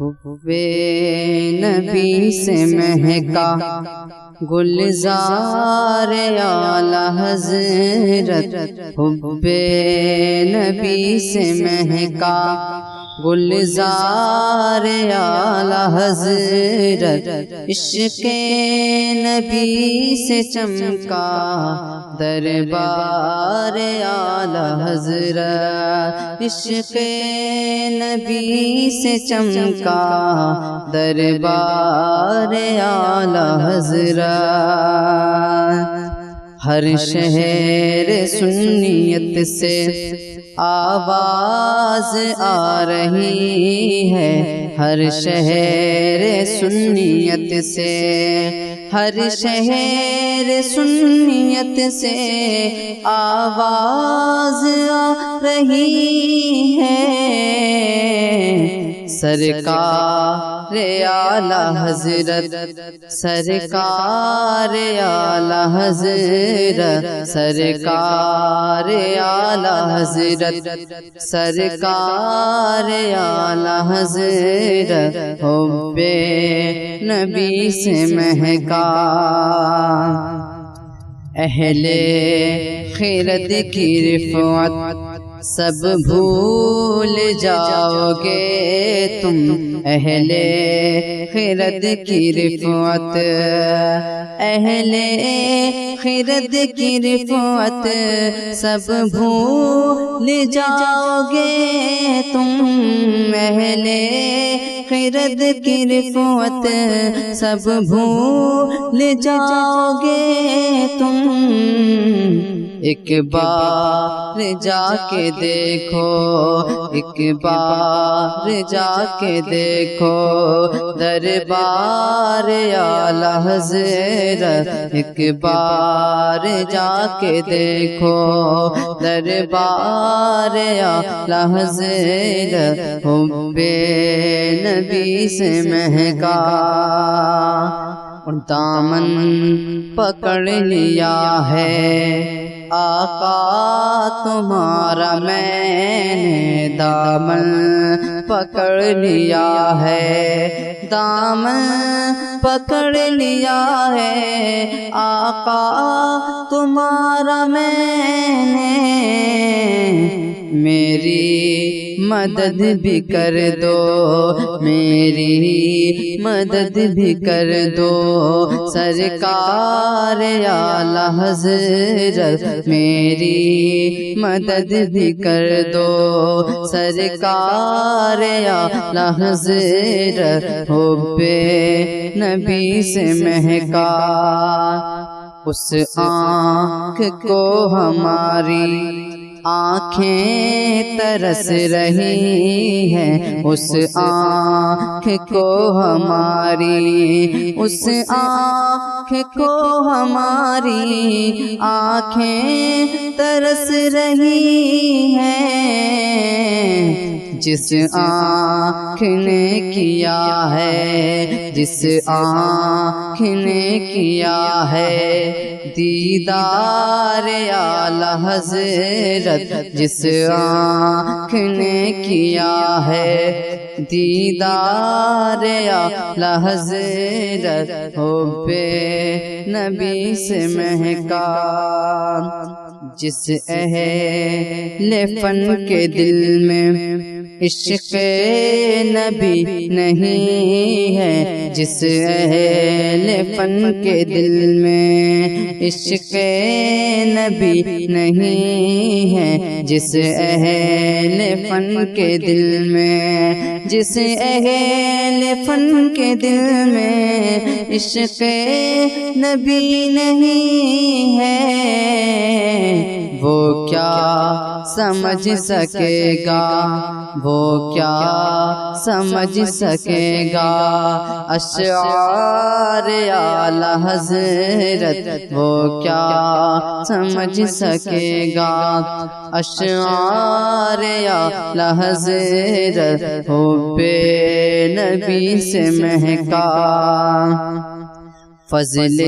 حب نبی سے مہکا گلزار اعلی حضرت، حب نبی سے مہکا گلزار اعلی حضرت، عشق نبی سے چمکا دربار اعلی حضرت، عشق نبی سے چمکا دربار اعلی حضرت۔ ہر شہر سنیت سے آواز آ رہی ہے، ہر شہر سنیت سے، ہر شہر سنیت سے آواز آ رہی ہے، سرکار اعلی حضرت، سرکار اعلی حضرت، سرکار اعلی حضرت، سرکار اعلی حضرت، حب نبی سے مہکا اہل خرد کی رفعت سب بھول جاؤ گے تم، اہل خرد کی رفعت، اہل خرد کی رفعت سب بھول جاؤ گے تم، اہل خرد کی رفعت سب بھول جاؤ گے تم، ایک بار جا کے دیکھو، ایک بار جا کے دیکھو دربار اعلی حضرت، ایک بار جا کے دیکھو دربار اعلی حضرت، حب نبی سے مہکا اور دامن پکڑ لیا ہے آقا تمہارا، میں نے دامن پکڑ لیا ہے، دامن پکڑ لیا ہے آقا تمہارا میں نے، میری مدد بھی کر دو، میری مدد بھی کر دو سرکار اعلی حضرت، میری مدد بھی کر دو سرکار اعلی حضرت، حب نبی سے مہکا اس آنکھ کو ہماری آنکھیں ترس رہی ہیں، اس آنکھ کو ہماری، اس آنکھ کو ہماری آنکھیں ترس رہی ہیں، جس آنکھ نے کیا ہے، جس آنکھ نے کیا ہے دیدار اعلی حضرت، جس آنکھ نے کیا ہے دیدار اعلی حضرت، حب نبی سے مہکا جس اہل فن کے دل میں عشق نبی نہیں ہے، جس اہل فن کے دل میں عشق نبی نہیں ہے، جس اہل فن کے دل میں، جس اہل فن کے دل میں عشق نبی نہیں ہے، وہ کیا سمجھ سکے گا، وہ کیا سمجھ سکے گا اشعار اعلی حضرت، وہ کیا سمجھ سکے گا اشعار اعلی حضرت، حب نبی سے مہکا فضل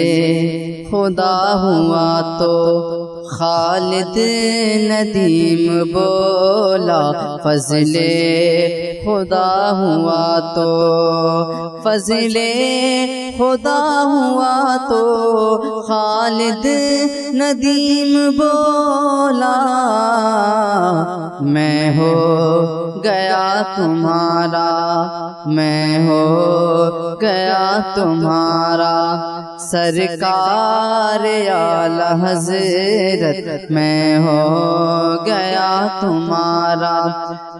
خدا ہوا تو خالد ندیم بول بولا فضل خدا ہوا تو، فضل خدا ہوا تو خالد ندیم بولا میں ہو گیا تمہارا، میں ہو گیا تمہارا سرکار اعلی حضرت میں ہو گیا تمہارا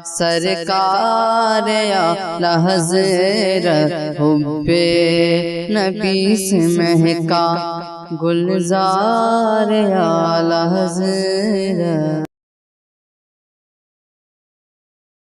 سرکار اعلی حضرت حب نبی سے مہکا گلزار اعلی حضرت